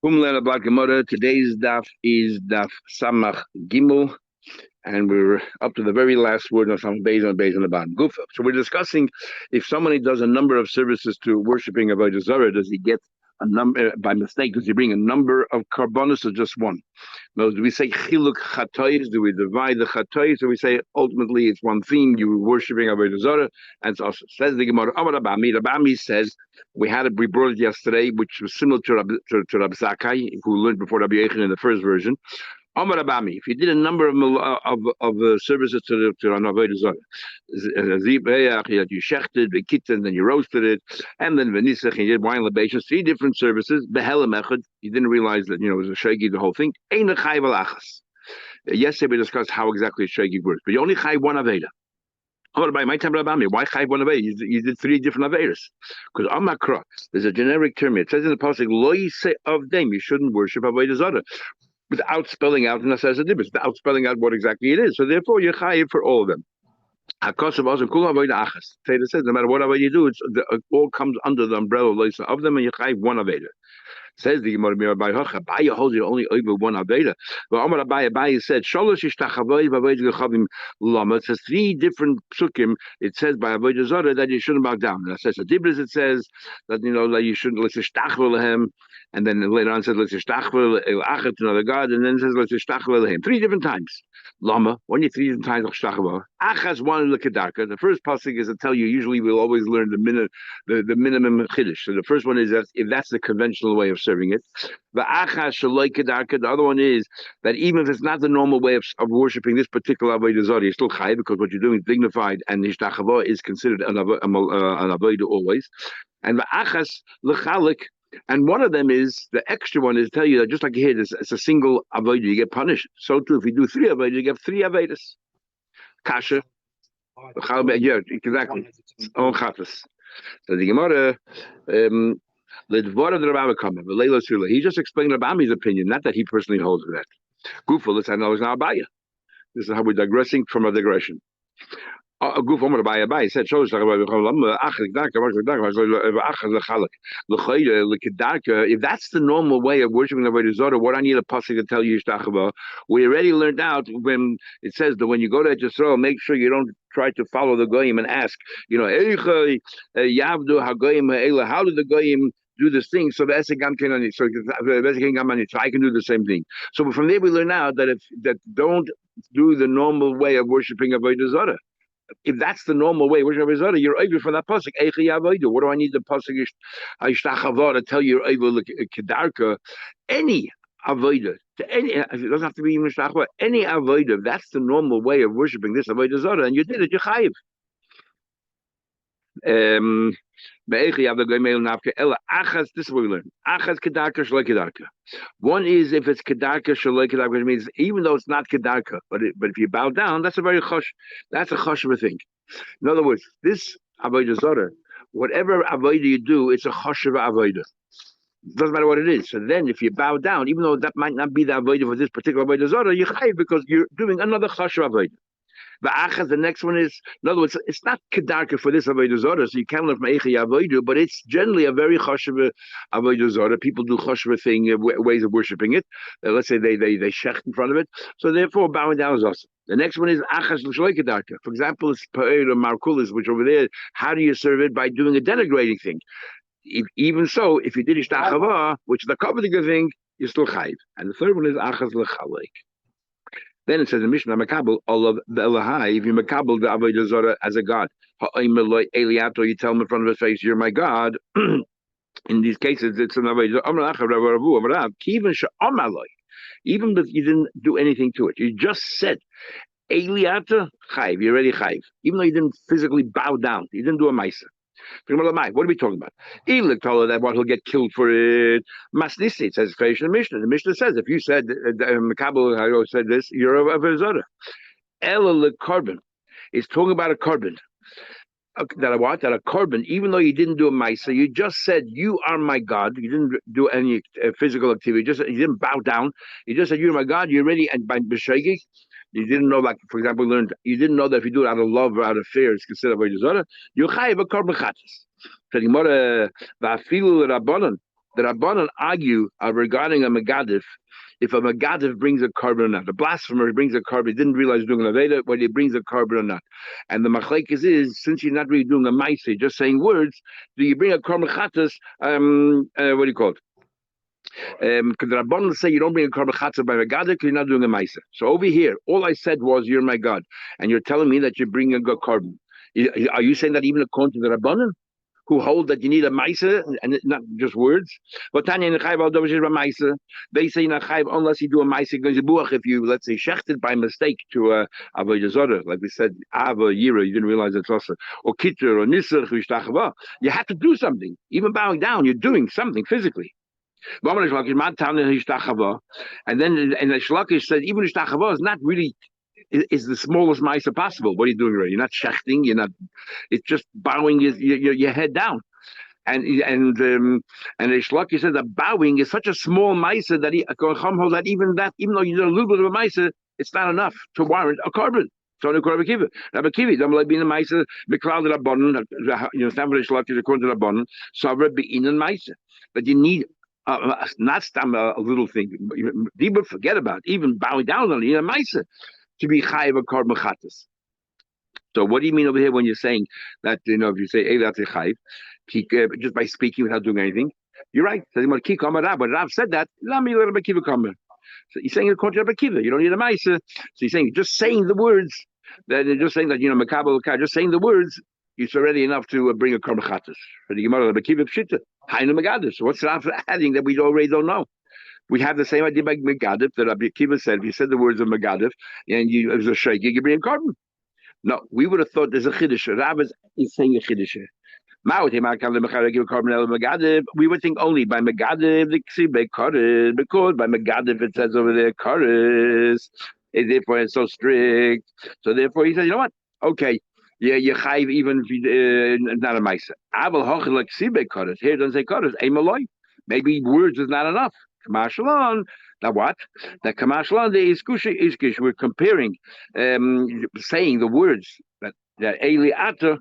Today's daf is daf Samach Gimel, and we're up to the very last word of some Beis on the bottom. Gufa. So we're discussing if somebody does a number of services to worshiping Avodah Zarah, does he get a number by mistake? Does he bring a number of karbonos or just one? No, do we say chiluk chatois? Do we divide the chatois? Or we say ultimately it's one theme? You were worshiping Avodah Zarah, and so says the Gemara. Amar Rabami. Rabami says we brought it yesterday, which was similar to Rab Zakai, who learned before Rabbi Yechon in the first version. Amar Rabami, if you did a number of services to an Avodah Zarah, you shechted, and then you roasted it, and then v'nisach, you did wine libations, 3 different services. Behelam echad, you didn't realize that it was a shegi, the whole thing. Ein chai v'lachas. Yesterday we discussed how exactly shegi works, but you only chai one aveda. My time Rabami, why chai one aveda? You did 3 different avedas. Because amakra, there's a generic term here. It says in the pasuk, lo yiseh of them, you shouldn't worship Avodah Zarah, without spelling out, and that says a difference, without spelling out what exactly it is. So therefore, you're chayiv for all of them. Taylor says, no matter what aveda you do, it all comes under the umbrella of them, and you're chayiv one aveda. Says the Gemara, Abaye holds you only over one aveda. But Amar Abaye said, Sholosh ishtachavoi v'avoid gechavim lama. It says 3 different psukim. It says by avodah zarah that you shouldn't bow down. And it says a dibris. It says that that you shouldn't let's ishtachvel lehem. And then later on it says let's ishtachvel el achet to another god. And then it says let's ishtachvel lehem 3 different times. Lama, when you 3 different times ishtachvel. Achas one lekedarka. The first pasuk is to tell you. Usually we'll always learn the minimum chiddush. So the first one is that if that's the conventional way of serving it. The other one is that even if it's not the normal way of worshiping this particular avodah zarah, you're still chayiv because what you're doing is dignified, and hishtachava is considered an avodah always. And the achas lechalik, and one of them is the extra one is to tell you that just like here, it's a single avodah, you get punished. So too, if you do 3 avodah, you get 3 avodas. Kasha, yeah, exactly. On chatas. So the Gemara. He just explained Rabami's opinion, not that he personally holds with that. Gufa, let's know it's now Abaya. This is how we're digressing from a digression. Gufa said, if that's the normal way of worshiping the Avodah Zarah, what I need a pasuk to tell you, we already learned out when it says that when you go to Yisrael, make sure you don't try to follow the goyim and ask, how do the goyim do this thing? So the so I can do the same thing. So from there we learn out that don't do the normal way of worshiping Avodah Zarah. If that's the normal way, you're over from that pasuk. What do I need the pasuk to tell you you're over kedarka? Any avodah, it doesn't have to be even shtachva. Any avodah, that's the normal way of worshiping this avodah zarah, and you did it, you're chayiv. This is what we learn. Achas kedarka shalei kedarka. One is if it's kedarka shalei kedarka, which means even though it's not kedarka, but if you bow down, that's a chosh of a thing. In other words, this avodah zarah, whatever avodah you do, it's a chosh of avodah. Doesn't matter what it is. So then, if you bow down, even though that might not be the avodah for this particular avodah zarah, you're chayiv because you're doing another chosh of avodah. The next one is, in other words, it's not kedarka for this avodah zarah, so you can't learn from eichi avodah, but it's generally a very choshev avodah zarah. People do choshev thing, ways of worshiping it. Let's say they shech in front of it. So therefore, bowing down is awesome. The next one is achas l'shloi kedarka. For example, it's pa'er or markulis, which over there, how do you serve it? By doing a denigrating thing. Even so, if you did ishtachava, which is the coveting thing, you're still chayiv. And the third one is achas l'chalek. Then it says in Mishnah, Makabel, all of the Elahai, if you Makabel the Avodah Zarah as a God, Eliato, you tell him in front of his face, you're my God. In these cases, it's an Avodah Zarah. Even if you didn't do anything to it, you just said, Eliata, Chayv, you're already Chayv. Even though you didn't physically bow down, you didn't do a Maisa. What are we talking about? That what he'll get killed for it. Masnisi, it says in the Mishnah. The Mishnah says if you said Makabel said this, you're a Vezara. El carbon is talking about a carbon. That a carbon, even though you didn't do a Maisa, you just said you are my God. You didn't do any physical activity. You didn't bow down. You just said you're my God. You're ready, and by B'Shegig, you didn't know, like, for example, you didn't know that if you do it out of love or out of fear, it's considered avodah zarah. You chayiv a korban chatas. The Rabbanan argue regarding a Megadif. If a Megadif brings a carbon or not, a blasphemer brings a carbon, he didn't realize he's doing an Aveda, whether he brings a carbon or not. And the Machlekes is, since you're not really doing a Maise, just saying words, do you bring a carbon Chatas, what do you call it? Because the Rabbanan say you don't bring a carbon Chatas by Megadif because you're not doing a Maise. So over here, all I said was, you're my God. And you're telling me that you bring a carbon. Are you saying that even according to the Rabbanan, who hold that you need a Maisa and not just words? But Tanya and Chayv Maisa, they say not Chayv unless you do a Maisa Gazibuach. If you, let's say, shechted by mistake to Avodah Zarah, like we said, Ava Yira, you didn't realize it's also, or Kitter or Nisr Vishtachava, you have to do something. Even bowing down, you're doing something physically. And then and the Shlakish said even Ishtachava is not really is the smallest Maisa possible. What are you doing right? You're not shechting, you're not, it's just bowing your head down. And the Shlaki said that bowing is such a small Maisa that even though you did a little bit of a Maisa, it's not enough to warrant a carbon. So the Rabbi Kiva, don't like being a Maisa, McCloud Rabbanon, stand for the Shlaki according to Rabbanon, Savra being a Maisa. But you need not a little thing. People forget about it. Even bowing down on a Maisa to be chayiv a carbon chatas. So what do you mean over here when you're saying that, if you say Eilat chayiv, just by speaking without doing anything? You're right. But Rav said that. So he's saying according to Rabbi Kiva, you don't need a Maisa. So he's saying just saying the words, that just saying that Makabel, just saying the words, it's already enough to bring a carbon chatas. For the Gemara Rabbi Kiva pshita, Hainu Megadis. So what's Rav adding that we already don't know? We have the same idea by Megadif that Rabbi Akiva said. If you said the words of Megadif and it was a sheikh, you could bring a carbon. No, we would have thought there's a chiddush. Rav is saying a chiddush. We would think only by Megadif the ksibe kares, because by Megadif it says over there kares. Therefore it's so strict. So therefore he said, you know what? Okay. Yeah, you chayv even if you not a ma'isa. Aval hochel like ksibe kares. Here it doesn't say kares. Emaloi. Maybe words is not enough. Kamashalon. Now what? That Kamashalon the iskusha iskish. We're comparing, saying the words that Eli Ata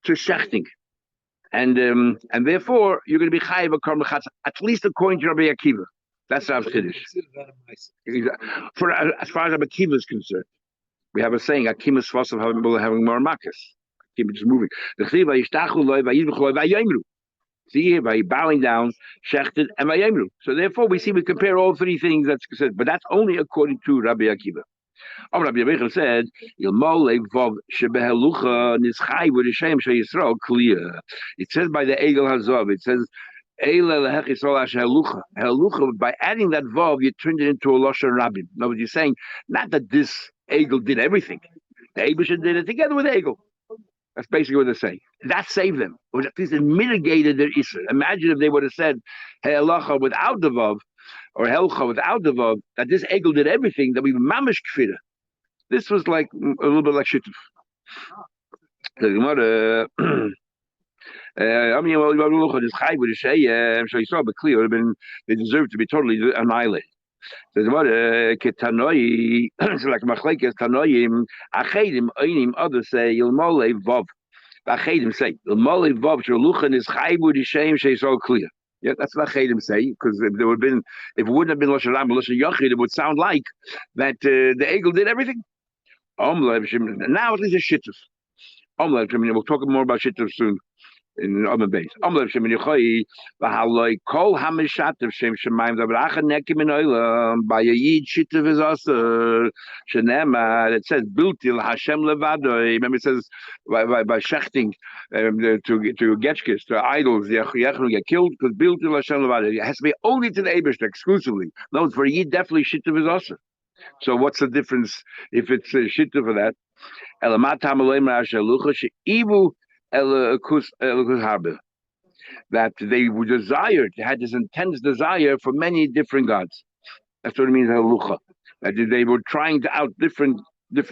to shechting, and therefore you're going to be chayiv a karm lechatz, at least according to Rabbi Akiva. That's Rab's chiddush. For as far as Rabbi Akiva is concerned, we have a saying: Akimas fasav having more makas. Akiva just moving. The chiyuv yishtachu loy vayizbechloy vayimru. See, by bowing down, shechted, and vayemru. So therefore, we compare all three things that's said, but that's only according to Rabbi Akiva. Rabbi Akiva said, "Ilmolei vav shebehelucha nischai v'rishem sheyisrael clear." It says by the Egel Hazov. It says, "Eila lehech Yisrael asher helucha." Helucha. By adding that vav, you turned it into a lashon rabbim. In other words, you're saying not that this Egel did everything. The Eibusha did it together with Egel. That's basically what they're saying. That saved them. Or at least it mitigated their issue. Imagine if they would have said, hey, halacha without the vav, or helcha without the vav, that this egel did everything, that we were mamish kfira. This was like a little bit like shituf. The Gemara, but clear, they deserve to be totally annihilated. So the Gemara, ketanoi, like machlekes tanoim, achedim oinim, others say ilmolei vav. Achedim say ilmolei vav shuluchan is chaybu d'shem sheisol clear. Yeah, that's what achedim say, because if it wouldn't have been lashon ram, lashon yachid, it would sound like that the egel did everything. Now at least it's shituf. We'll talk more about shituf soon. In other base. It says by it says Biltil Hashem Levado. Remember it says by shechting to getchkis, to idols, they get killed because Biltil Hashem Levado. It has to be only to the Eibush exclusively. No, for Yid definitely shittiv is also. So what's the difference if it's shittiv for that? That they were desired, they had this intense desire for many different gods. That's what it means, halucha. That they were trying to out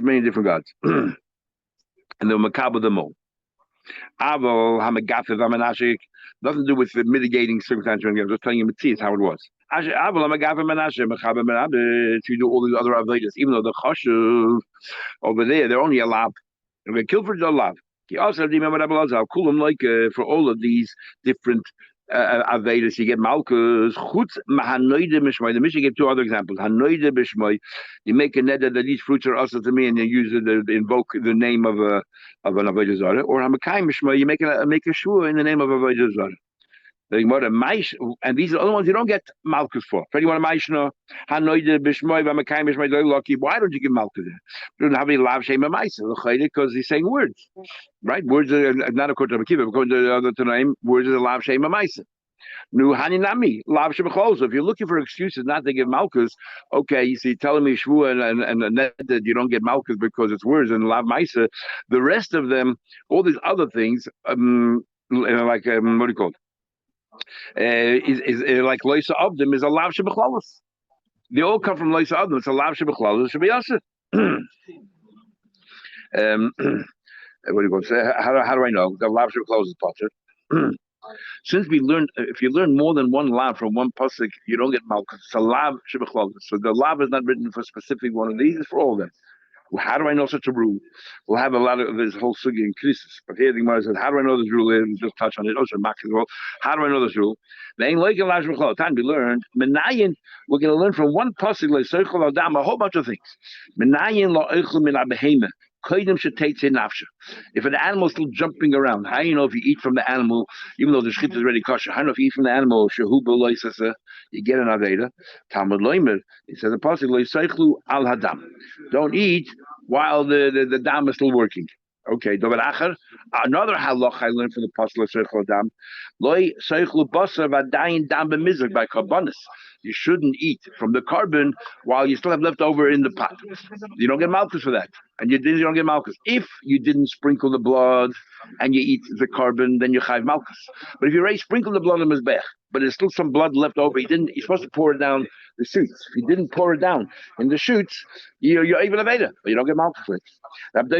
many different gods. And they were makabel them all. Aval hamagafiv amanashik, nothing to do with the mitigating circumstances. I'm just telling you it's how it was. Aval hamagafiv amanashik, mechaber menabed, to do all these other avodas, even though the chashuv over there, they're only allowed. And they're killed for the love. He also remember like for all of these different Avedas, you get Malkus. Chutz mahanoide mishmai. The Mishnah gave two other examples. Hanoide bishmai. You make a neder that these fruits are also to me, and you use it to invoke the name of an Avodah Zarah. Or Hamakai mishmai. You make a shua in the name of Avodah Zarah. The Gemara Maish, and these are the other ones you don't get Malkus for. If anyone Maishna, Hanoide bishmai, Hamakai mishmai, lucky. Why don't you give Malkus? You don't have any lav shema ma'isa because he's saying words, right? Words are not according to Akiva, according to the other Tanaim, words are the lav shema ma'isa. Nu haninami lav shebachol. If you're looking for excuses not to give malchus, okay, you see, telling me shvua and that you don't get malchus because it's words and lav ma'isa. The rest of them, all these other things, like what do you call it? Is like loisa of them is a lav shebachol. They all come from loisa of them. It's a lav shebachol. It should be us. What do you say? How do I know the lav shebachol is potter? Since we learned, if you learn more than one lav from one pasuk, you don't get malchus. It's a lav shebachol. So the lav is not written for a specific one of these; it's for all of them. Well, how do I know such a rule? We'll have a lot of this whole sugi in crisis. But here the Gemara says, how do I know this rule? And just touch on it. Also, Max as well. How do I know this rule? They ain't like a lav shebachol. Time we learned. Menayin, we're going to learn from one pasuk like seichel adam a whole bunch of things. Menayin lo eichel min abehema. If an animal is still jumping around, how do you know if you eat from the animal, even though the shchit is already kosher? How do you know if you eat from the animal, you get an aveda? Talmud Loimer, it says the pasuk al hadam. Don't eat while the dam is still working. Okay, another halach I learned from the pasuk seichlu dam, loy seichlu basar v'adayin dam b'mizrach by karbonis. You shouldn't eat from the carbon while you still have leftover in the pot. You don't get malchus for that, and you don't get malchus if you didn't sprinkle the blood and you eat the carbon. Then you chayv malchus. But if you already sprinkled the blood in mizbech, but there's still some blood left over, you're supposed to pour it down the shoots. If you didn't pour it down in the shoots, you're even a veda, but you don't get malchus for it. I know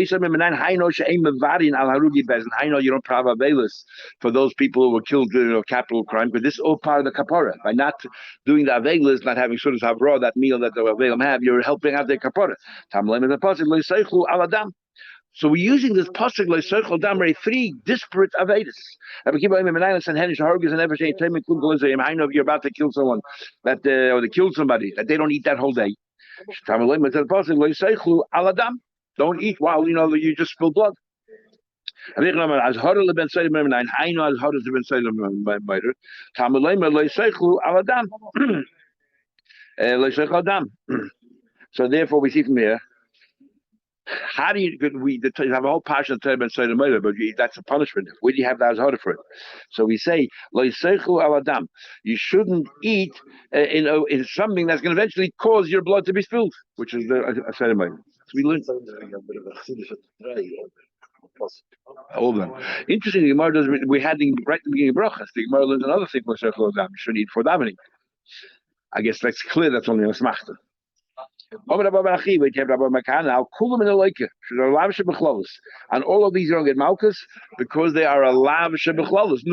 you don't prava velas for those people who were killed in capital crime, but this is all part of the kapara. By not doing the avelas, not having sudas havra, that meal that the avelim have, you're helping out their kapara. So we're using this pasuk like circle damre three disparate avedas. I know if you're about to kill someone or they killed somebody that they don't eat that whole day. Don't eat while you just spill blood. So therefore we see from here, how do you have a whole passion of Torah ben Seder Murder, but that's a punishment. Where do you have the azhara for it? So we say you shouldn't eat in something that's going to eventually cause your blood to be spilled, which is the Seder Murder. So we learn all of them. Interesting, the Gemara does. We had right at the beginning of brachas. The Gemara learns another thing for Seichel Adam. You shouldn't eat for davening. I guess that's clear. That's only a smachta. And all of these you don't get malchus because they are a lav shebechlalus.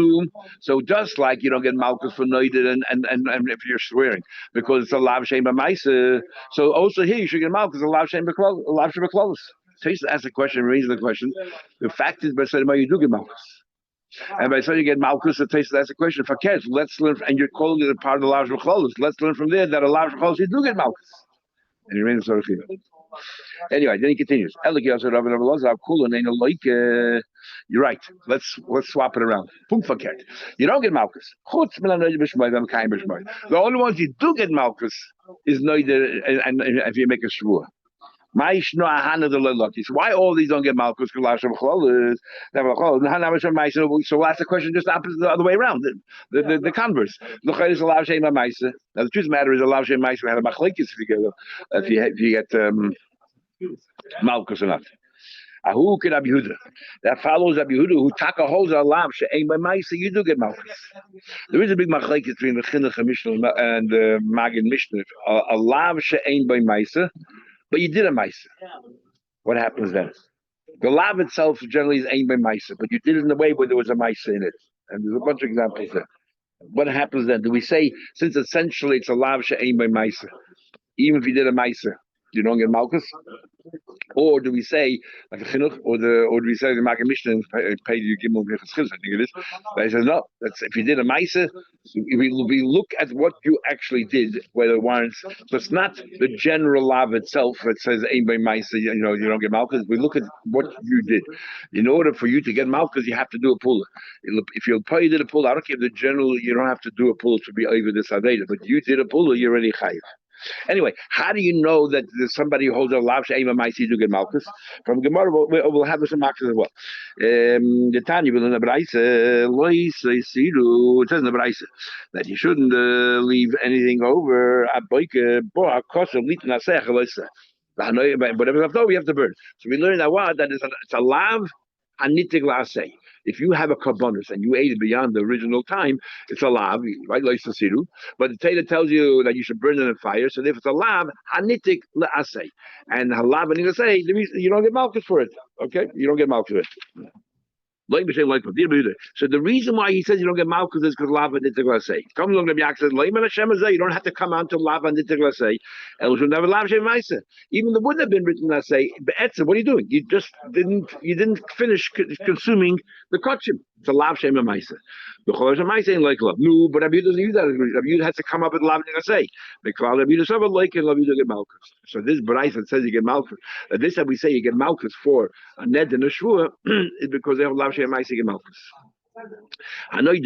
So just like you don't get malchus for noided and if you're swearing because it's a lav shem b'maisa, so also here you should get malchus a lav shebechlalus. Taste asks the question, raises the question. The fact is, by saying you do get malchus. And by saying you get malchus, the taste asks the question. Let's learn, and you're calling it a part of the lav shebechlalus. Let's learn from there that a lav shebechlalus you do get malchus. And he remains anyway, then he continues. You're right. Let's swap it around. You don't get malchus. The only ones you do get malchus is noider, and if you make a shvua. So why all these don't get malchus? So we'll ask the question just opposite the other way around. The converse. Now the truth of the matter is a lav shem ma'isa. We had a machlekes if you get malchus or not. That follows Rabbi Yehuda, who taka holds a lav she'ein by ma'isa. You do get malchus. There is a big machlekes between the chinuch Mishnah and the Magid Mishnah. A lav she'ein by ma'isa. But you did a ma'isa. What happens then? The lav itself generally is aimed by ma'isa, but you did it in a way where there was a ma'isa in it. And there's a bunch of examples there. What happens then? Do we say, since essentially it's a lav she'aimed by ma'isa, even if you did a ma'isa, You don't get malchus, or do we say like a chinuch, or do we say the Magen Mishnah pay you give more chizkis? I think it is. But he says no. That's if you did a ma'isa, we look at what you actually did, whether it warrants. So it's not the general law itself that says ain't by ma'isa, you don't get malchus. We look at what you did. In order for you to get malchus, you have to do a pull. If you'll pay, you did a pull. I don't care if the general, you don't have to do a pull to be over this aveda, but you did a pull, you're already chayiv. Anyway, how do you know that there's somebody who holds a lav she'ema ma'isi to get malchus? From Gemara, we'll have this in malchus as well. The Tanya will in the Braise, it says in the Braise that you shouldn't leave anything over a boike, boah, kosher, lit nasech, whatever left over, you have to burn. So we learn that it's a lav hanitig la'aseh. If you have a kabbanis and you ate it beyond the original time, it's a lav, right? But the Torah tells you that you should burn it in fire. So if it's a lav, hanitik la'aseh, and halav and say you don't get malchus for it. Okay, you don't get malchus for it. So the reason why he says you don't get malchus is because lava nittigla say. Come along, Rabbi Yaakov says, you don't have to come on to lava nittigla say. Even the would have been written that say, what are you doing? You didn't finish consuming the kachim. It's a lav shem ma'isa. The cholash ma'isa ain't like love. No, but Rabbi doesn't use that. Rabbi has to come up with lav nittigla say. Because Rabbi doesn't like and Rabbi get malchus. So this Baraisa that says you get malchus. This that we say you get malchus for a ned and a shvua is because they have lav shem ma'isa get malchus. How do you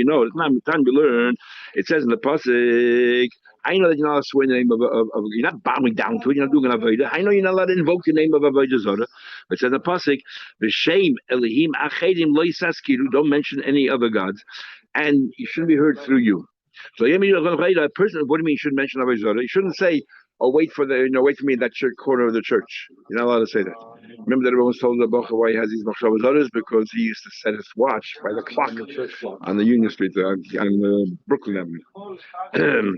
know? It's not time to learn. It says in the pasuk, I know that you're not allowed to swear the name of you're not bowing down to it, you're not doing an avodah. I know you're not allowed to invoke the name of avodah zara. It says in the pasuk, V'shem Elohim achedim lo yisaskiru, don't mention any other gods, and you shouldn't be heard through you. So a person, what do you mean you shouldn't mention avodah zara? You shouldn't say, oh, wait for me in that corner of the church. You're not allowed to say that. Remember that everyone told the Bacha why he has these machshavas others, because he used to set his watch by the clock on the Union Street on Brooklyn Avenue.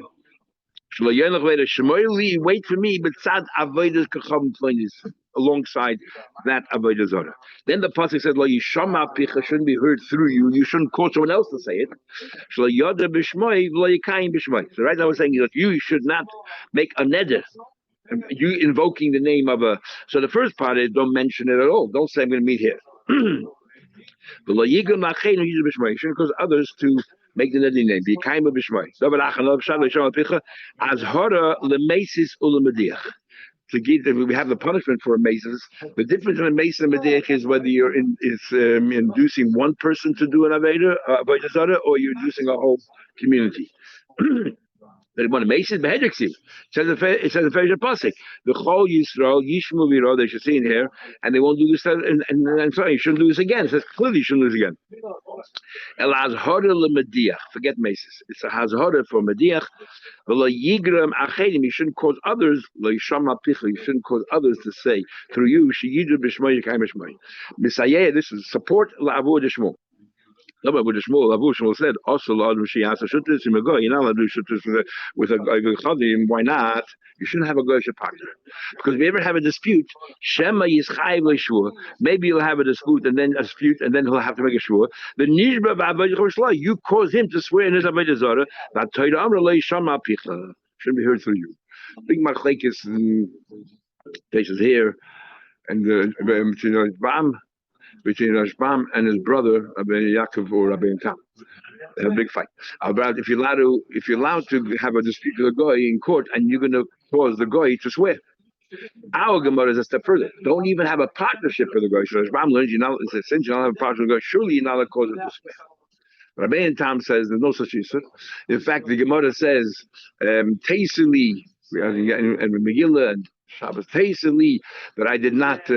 Wait for me, but sad avodas kacham alongside that avodah zara. Then the pasuk said, "Lo yishama picha," shouldn't be heard through you. You shouldn't call someone else to say it. So yada b'shmoi, lo yikayim b'shmoi. So right, I was saying that you should not make a neder. You invoking the name of a. So the first part is don't mention it at all. Don't say I'm going to meet here. Because others to make the neder name. Be kaima b'shmoi. Azhara lemesis ulamadiach. To give, we have the punishment for a maces. The difference in a mace and a mediach is whether you're inducing one person to do an aveda, or you're inducing a whole community. But when a mace is behedriksi, it says in Fezher Pasik, the Chol Yisrael Yishmu Viro, they should see in here, and they won't do this. And sorry, you shouldn't do this again. It says clearly you shouldn't do this again. El Azhara leMediach. Forget maces. It's a Hazhara for Mediach. You shouldn't cause others. You shouldn't cause others to say through you. This is support la'avur deshmo. Shmuel said, also you're not allowed to do shutras with a chadim. Why not? You shouldn't have a goyish partner. Because if you ever have a dispute, Shema Yischayev Shvur, maybe you'll have a dispute and then he'll have to make a shvur. The Nishba V'Avodah, you cause him to swear in his avodah zara. That Torah Amra Lo Yishama Picha shouldn't be heard through you. Big machlekes places here, and between Rashbam and his brother Rabbi Yaakov or Rabbi Tam. They have a big fight about if you're allowed to have a dispute with a guy in court and you're going to cause the guy to swear. Our Gemara is a step further. Don't even have a partnership with the guy. So Rashbam learns since you don't have a partnership with the guy, surely you're not allowed to cause him to swear. Rabbi Tam says there's no such issue. In fact, the Gemara says Teisili and Megillah and Shabbos Teisili that I did not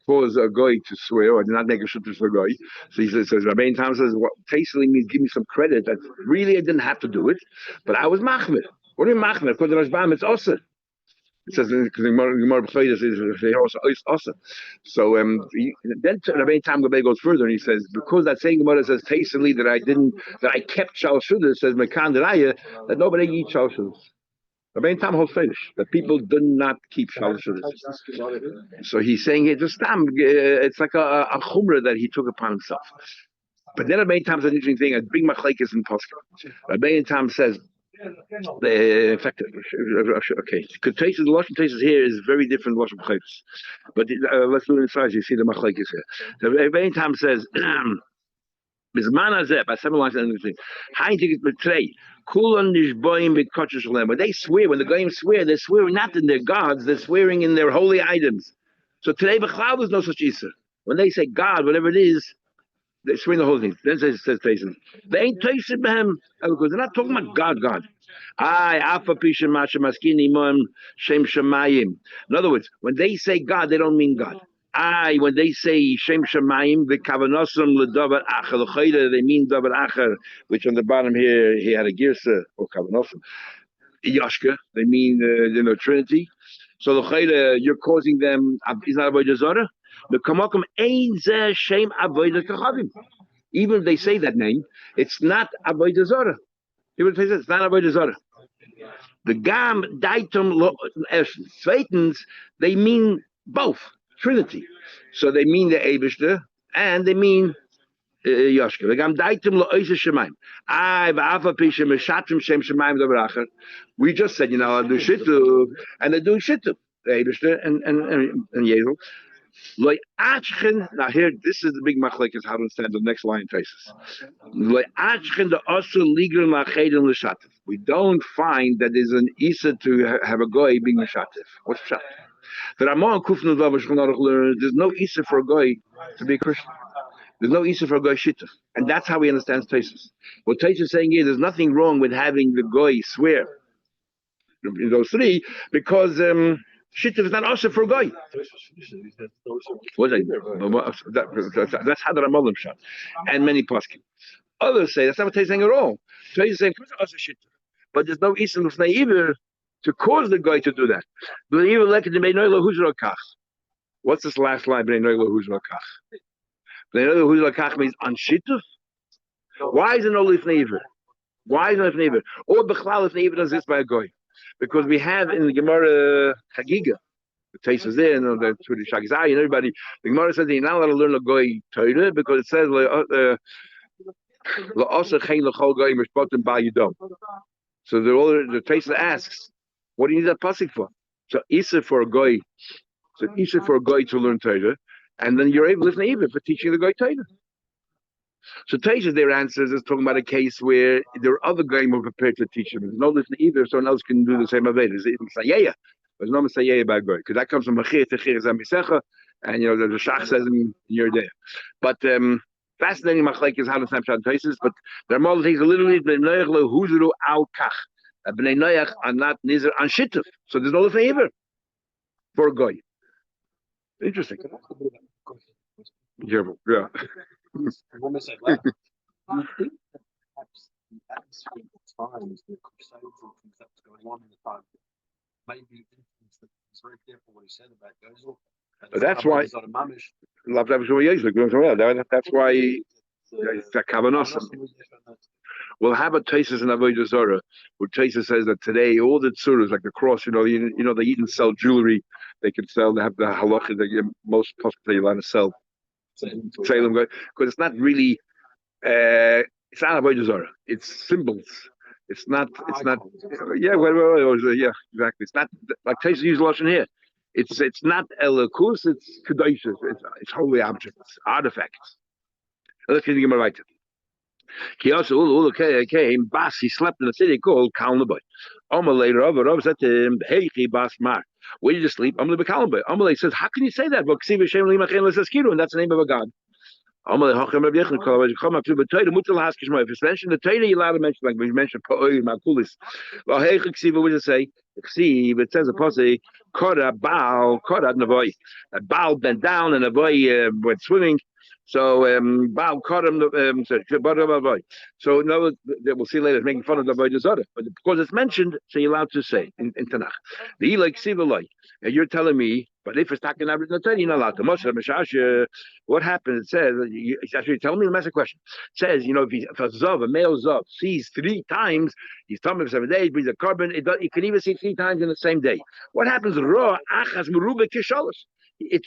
cause a guy to swear, or I did not make a shutras for a guy. So he says, Rabbi Tam says, what tasting means give me some credit that really I didn't have to do it, but I was machmir. What do you mean machmir? Because the Rashbam, it's also. It says because the Gemara B'chayda says also also. So then Rabbi Tam goes further and he says because that same Gemara says tastily that I kept shal shudas, says Mekan Deraya that nobody eats shal shudas. Rabbi Tam holds finish that people do not keep shal shudas. So he's saying it's like a chumrah that he took upon himself. But then Rabbi Tam says an interesting thing. A big machlekes in Pascha. Rabbi Tam says In fact, okay, because the Lashon Tesis here is very different Lashon Chayes. But let's do it inside. You see the machlekes here. So every time says, "Bisman hazeh," by seven lines and everything. Heintig betray. Kulan nishboim b'kotcher shalem. When they swear, when the goyim swear, they're swearing not in their gods, they're swearing in their holy items. So today, b'chlal there's no such issa. When they say God, whatever it is, they swear the whole thing. Then says Tyson, they ain't Tyson behem because they're not talking about God, God. I afa pisha masha maskini imam shem shemayim. In other words, when they say God, they don't mean God. When they say shem shemayim, the kavanosum ledavar acher l'chayda, they mean davar acher, which on the bottom here he had a girsa or kavanosum. Yashka, they mean Trinity. So l'chayda, you're causing them. Is not avodah zarah. The kamakom ein zeh shem avodah kachavim. Even if they say that name, it's not avodah zarah. Even if it's not avodah zarah. The gam daitum zweitens, they mean both Trinity. So they mean the Eibishter and they mean Yoshka. The gam daitum lo oisa shemaim. Va'afa pisha meshatrim shem shemaim davaracher. We just said, do shittu, and they're doing shittu. The Eibishter and Yehu. Now here, this is the big machlek is how to understand the next line traces. We don't find that there's an isa to have a goy being a shatif. What's shatif? There's no isa for a goy to be a Christian. There's no isa for a goy shittif. And that's how we understand traces. What Taish is saying here, there's nothing wrong with having the goy swear in those three, because shittif is not also for a goy. That's how the Ramalim shot, and many poskim. Others say that's not what they're saying at all. They're saying also shittif, but there's no isim of either to cause the guy to do that. What's this last line? Means on shittif. Why is it no lifnei iver? Why is it lifnei iver? Or bechlal lifnei iver does this by a goy? Because we have in the Gemara Chagiga, the taste is there, and the Shagzai and everybody. The Gemara says that you're not allowed to learn a goy Torah because it says so the taste asks, what do you need that pasuk for? So Isa for a goy, to learn Torah, and then you're able to listen even for teaching the goy Torah. So Taisha, their answers is talking about a case where there are other goyim who are prepared to teach them. There's no listen either, so someone else can do the same aved. There's even Sayeya. There's no Sayeya by goy, because that comes from Machir Techir Zamisecha, and the Shach says you're there. But fascinating machlek is how to snapshot Taisis, but there are more things literally Bnei Noach huzuru al kach. Bnei Noach are not nizar on shituf, so there's no listen either for a goy. Interesting. Careful, yeah. You think that perhaps the atmosphere at times, the crusades and things that was going on in the time, maybe influenced that he's very careful what he said about Gozel. But that's why. That's why we'll have a Taisus in Avodah Zarah, where Taisus says that today all the tzuras, like the cross, they even sell jewelry. They can sell. They have the halacha that most possibly allowed to sell. Salem, because it's not really. It's not Avodah Zarah. It's symbols. It's not. Yeah, yeah, exactly. It's not like Taisus used lashon here. It's not elokus. It's kedoshas. It's holy objects, artifacts. Let's get him right. He also came. Bas. He slept in a city called Kalnaboy. Later, Rav said to him, "Hey, Bas Mar, where did you sleep?" Amalei Kalnaboy. Amalei says, "How can you say that?" And that's the name of a god. If it's mentioned the Torah, you're allowed to mention, like we mentioned, Makulis. Well, hey, what does it say? It says a pasuk, Kora Baal, Kora Navoi. Baal bent down and Navoi went swimming. So Baal caught him. So no, we'll see later. It's making fun of the Avodah Zarah, but because it's mentioned, so you're allowed to say in Tanakh. The like Sivaloi. You're telling me, but if it's talking about the Torah, you're not allowed to. Moshe, what happened? It says, it's actually telling me. That's a question. It says, if a zav, a male zav, sees 3 times, he's talking for 7 days, brings a carbon. He can even see 3 times in the same day. What happens? Ra achas merubah kishalos. It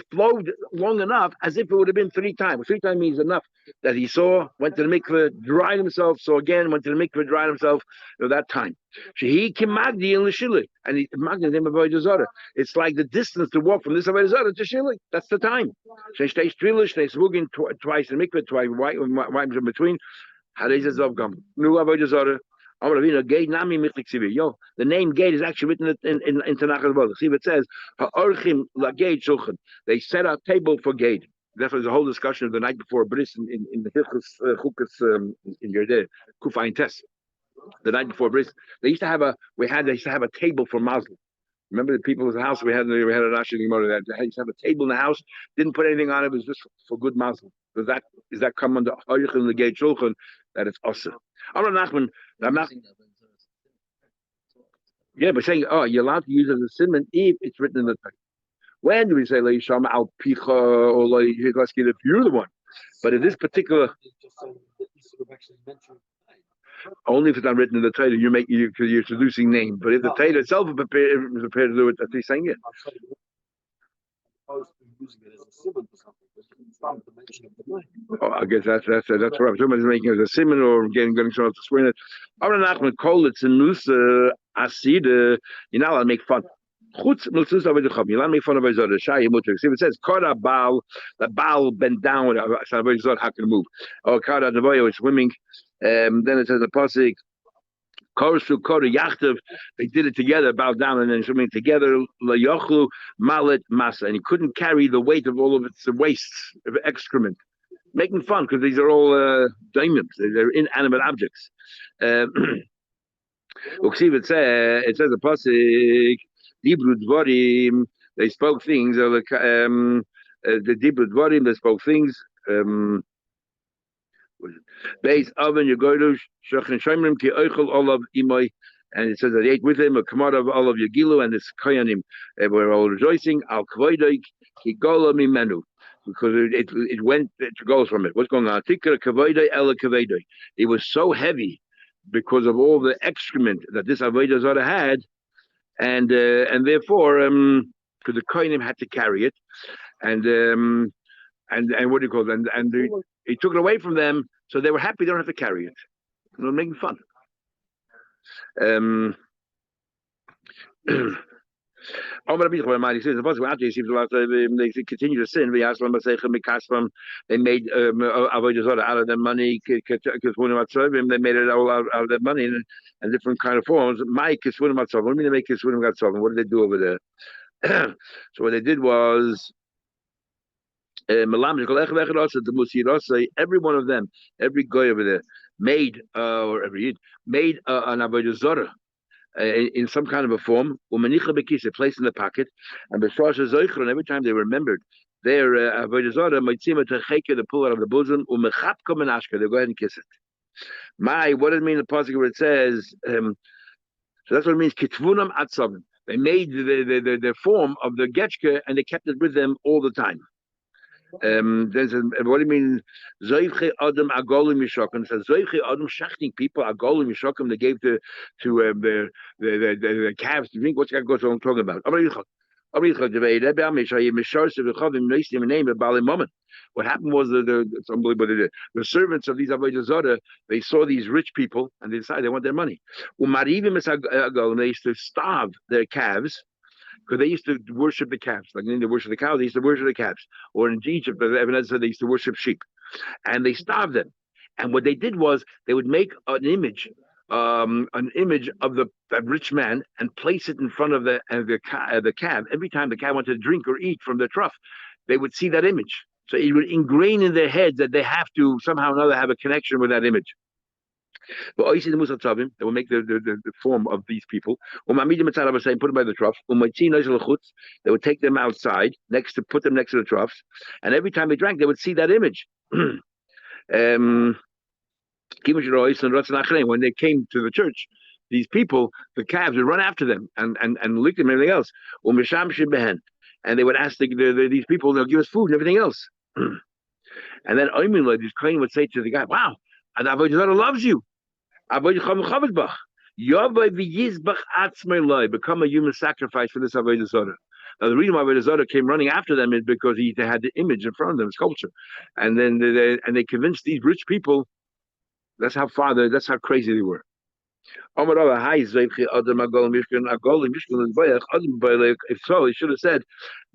flowed long enough as if it would have been 3 times. 3 times means enough that he saw, went to the mikveh, dried himself, saw again, went to the mikveh, dried himself. That time. Shehi kimagdi in Lishili, and he magdi him avodah zara. It's like the distance to walk from this avodah zara to Shili. That's the time. She stays trilish, they swugin twice in mikveh, twice wipes in between. Hadezes of gum. Nu avodah zara. Yo, the name gate is actually written in Tanakh as well. See what it says. Ha'orchim lagate shulchan. They set a table for gate. That was a whole discussion of the night before Bris in the Hilchus Chukas in Yerdeh Kufayin Test. The night before Bris, they used to have a table for Muslim. Remember the people's house we had a Rashi Gemara that they used to have a table in the house, didn't put anything on it, it was just for good Muslim. Does that come under Ha'orchim lagate shulchan? That it's awesome. Amar Nachman, yeah, but saying, you're allowed to use it as a simon if it's written in the Torah. When do we say Leisham al Picha or Leichaskid if you're the one? But in this particular, only if it's not written in the Torah, you're introducing name. But if the Torah itself is prepared to do it, that's he's saying it. I guess that's right. Somebody's making it as a simon or getting someone to swear it. You're not allowed to make fun. You're not allowed to make fun of Azor. See, it says, Kara Baal, the Baal bent down, how can move? Or Kara Navoyo is swimming. Then it says the Pasik, Korsu Kora Yachtav, they did it together, bowed down and then swimming together, La Yochlu, Malet Masa, and he couldn't carry the weight of all of its wastes of excrement. Making fun because these are all diamonds, they're inanimate objects. It says the Pasik, Dibru Dvarim, they spoke things, the Dibru Dvarim, they spoke things. Base oven Yagodush Shachin Shemrim Ki Oichel Olav Imoy, and it says that they ate with him a kamar of Olav Yagilu and this Koyanim. They were all rejoicing. Al Kavoidoik Ki Gola Mimenu, because it went to goes from it. What's going on? Tikra Kavoidoi Ela Kavoidoi. It was so heavy because of all the excrement that this Avodah Zarah had, and therefore because the Koyanim had to carry it, and what do you call it? And he took it away from them, so they were happy they don't have to carry it. They were making fun. He says, they continue to sin. They made avodah zarah out of their money. They made it all out of their money and different kind of forms. What do you mean they make kisvunim gatzavim? What did they do over there? So what they did was, every one of them, every guy over there, made or every yid made an avodah zarah in some kind of a form. Placed in the pocket, and every time they remembered their avodah zarah, they pull it out of the bosom. They go ahead and kiss it. What does it mean? The pasuk where it says, so that's what it means. Kitvunam atzavim. They made the form of the getchke and they kept it with them all the time. Then says, what do you mean? Zoiche Adam Agolim Yishokim. Says Zoiche Adam shachting people Agolim Yishokim. They gave the calves to drink. What's that goes on talking about? What happened was it's unbelievable. The servants of these avodah zarah, they saw these rich people and they decided they want their money. They used to starve their calves, because they used to worship the calves. Like in the worship the cows, they used to worship the calves. Or in Egypt, as Evan said, they used to worship sheep. And they starved them. And what they did was they would make an image of the rich man and place it in front of the calf. Every time the calf wanted to drink or eat from the trough, they would see that image. So it would ingrain in their heads that they have to somehow or another have a connection with that image. But they will make the form of these people. Put them by the trough. They would take them outside, put them next to the troughs, and every time they drank, they would see that image. When they came to the church, these people, the calves, would run after them and lick them and everything else. And they would ask these people, they'll give us food and everything else. And then this Kohen would say to the guy, wow, and Avodah Zarah loves you. Become a human sacrifice for this Avodah Zarah. Now, the reason why the Zara came running after them is because they had the image in front of them, sculpture, and then they convinced these rich people. That's how crazy they were. If so, he should have said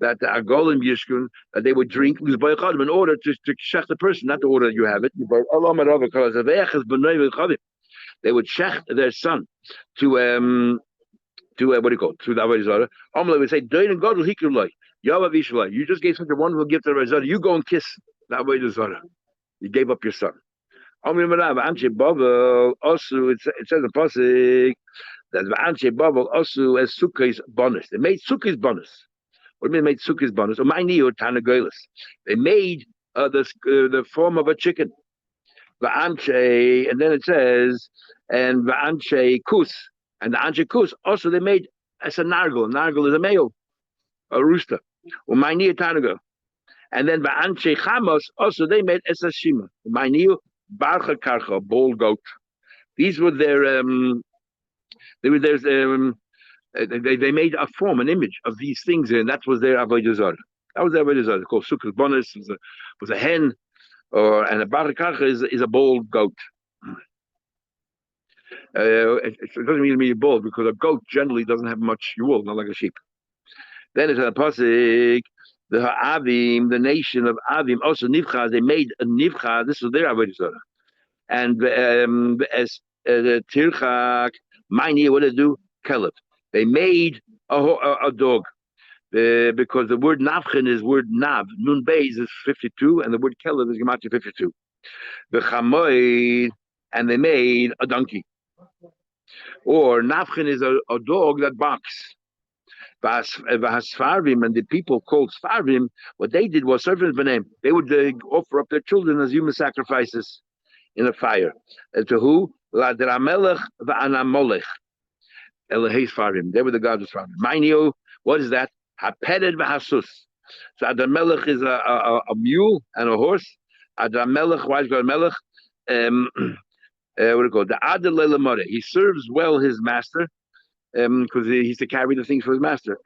that the Agolim Yishkun, that they would drink in order to shech the person, not the order that you have it. They would shech their son to what do you call it? To the Avodah Zarah. Amalei would say, "Doin and Gadol Hikulai, Yavav Yishalai. You just gave such a wonderful gift to the Avodah Zarah. You go and kiss the Avodah Zarah. You gave up your son." Amalei Marav Anshe Bavel Osu. It says in Pasuk that Anshe Bavel Osu as Sukkah's bonus. They made Sukkah's bonus. What do you mean made Sukkah's bonus? Or my neo Tanagolis. They made the form of a chicken. Va'anche, and then it says, and Va'anche Kus. And the Anshe Kus, also they made as a nargle. A nargle is a male, a rooster. Umayniya Tanago. And then Va'anche Chamos, also they made as a shima. Umayniya Barcha Karcha, bull goat. These were their, they made a form, an image of these things, and that was their Avodah Zarah. That was their Avodah Zarah. Called Sukkot Bonus, was a hen, and a Barcha Karcha is a bull goat. It doesn't mean to be a bull because a goat generally doesn't have much wool, not like a sheep. Then it's a pasuk, the Avim, the nation of Avim, also Nivcha, they made a Nivcha, this was their Avodah Zarah. And as the Tirchak, what did they do? Caleb. They made a dog. Because the word Navchen is word Nav. Nun Beis is 52, and the word Caleb is Gematria 52. The Chamoid, and they made a donkey. Or Navchen is a dog that barks. Vasfarvim, and the people called Sfarvim, what they did was servants name. They would offer up their children as human sacrifices in a fire. To who? Ladramelech va'anamolech. Elahei Sfarvim. They were the gods of Sfarvim. Mainio, what is that? Hapered v'hasus. So Adramelech is a mule and a horse. Adramelech, why is God Melech? What do you call it? The Adel Lelamore. He serves well his master, because he's to carry the things for his master.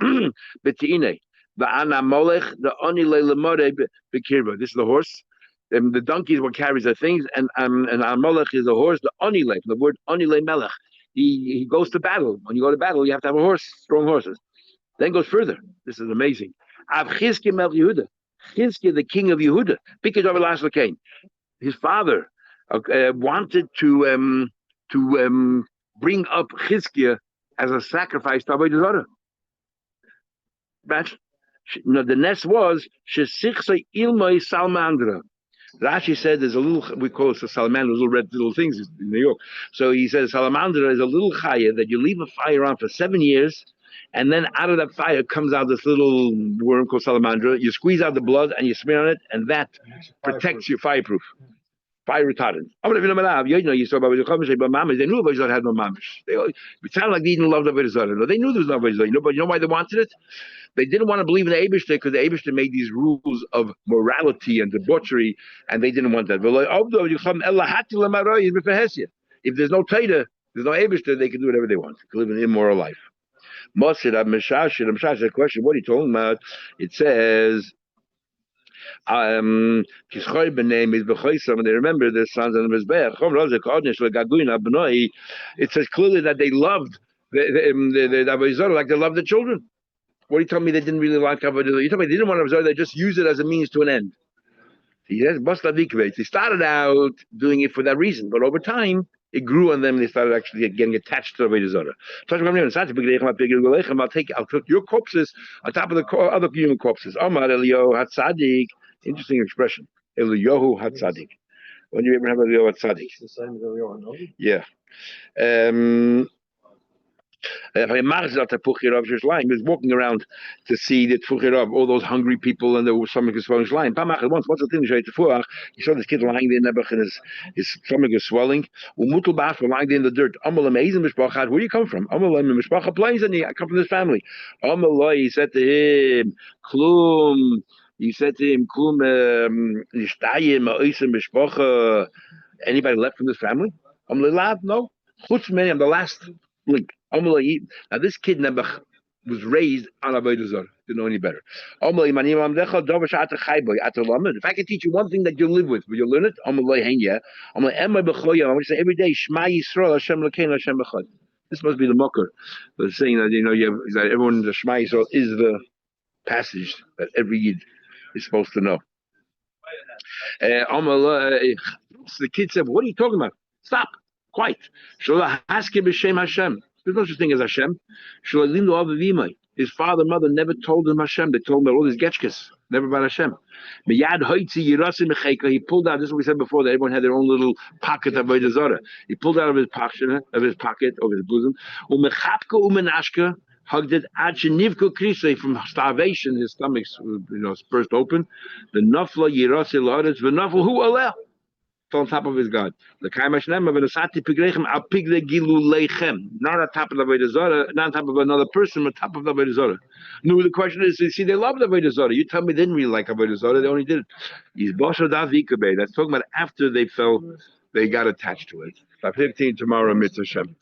Betiine. The Ana Molech, the Oni Lelamore Bekirba. This is the horse. The donkey is what carries the things, and Amalek is a horse. The Oni Le, the word Oni Le Melech. He goes to battle. When you go to battle, you have to have a horse, strong horses. Then goes further. This is amazing. Av Chizki Mel Yehuda. Chizki, the king of Yehuda. Because of Elas Lekain. His father wanted to bring up Chizkiah as a sacrifice to Avodah Zarah. But the nest was Shesichse Ilmai Salmandra. Rashi said there's a little, we call it a salamander, little red little things in New York. So he says salamander is a little chaya that you leave a fire on for 7 years, and then out of that fire comes out this little worm called salamandra. You squeeze out the blood and you smear on it, and that protects you, fireproof. Fire retardant. You saw about but mamas, they knew Avodah Zarah had no mamish. It sounded like they didn't love the Avodah Zarah. No, they knew there was no Avodah Zarah. But you know why they wanted it? They didn't want to believe in the Eibishter because the Eibishter made these rules of morality and debauchery, and they didn't want that. If there's no Taita, there's no Eibishter, they can do whatever they want. They can live an immoral life. The question, what are you talking about? It says, and they remember their sons and the Mizbeach. It says clearly that they loved the Avodah Zarah like they loved the children. What are you telling me they didn't really like Avodah Zarah? You told me they didn't want Avodah Zarah, they just used it as a means to an end. He says, they started out doing it for that reason, but over time it grew on them. They started actually getting attached to Avodah Zarah. I'll put your corpses on top of the other human corpses. Amar Eliyahu Hatzadik. Interesting expression. Eliyahu Hatzadik. When do you ever have Eliyahu Hatzadik? It's the same as Eliyahu, no? Yeah. He was walking around to see the Tfuchirav, all those hungry people, and the stomach is swelling. Once the thing he saw this kid lying there and his stomach is swelling. Lying there in the dirt. Where do you come from? I come from this family. He said to him, Klum. He said to him, Klum, anybody left from this family? No. I'm the last link. Now this kid Nebuch, was raised on Avodah Zarah. Didn't know any better. If I can teach you one thing that you live with, will you learn it? I'm going to say every day, Shema Yisrael, Hashem Lakein, Hashem Echad. This must be the mucker. They're saying that that everyone the Shema Yisrael is the passage that every Yid is supposed to know. The kid said, "What are you talking about? Stop, quiet." Hashem. There's no such thing as Hashem. His father and mother never told him Hashem. They told him about all these getchkes, never about Hashem. He pulled out, this is what we said before, that everyone had their own little pocket of Avodah Zarah. He pulled out of his pocket, of his bosom, hugged it, from starvation, his stomach's burst open. The nafla yirasi l'aretz, v'nafla hu aleh, fell on top of his God. The kaimashnem of v'nasati pigrechem al pigle gilu leichem, not on top of the Avodah Zarah, not on top of another person, but on top of the Avodah Zarah. No, the question is, see, they love the Avodah Zarah. You tell me they didn't really like Avodah Zarah, they only did it. That's talking about after they got attached to it. 15 tomorrow, Mitzvah Shem.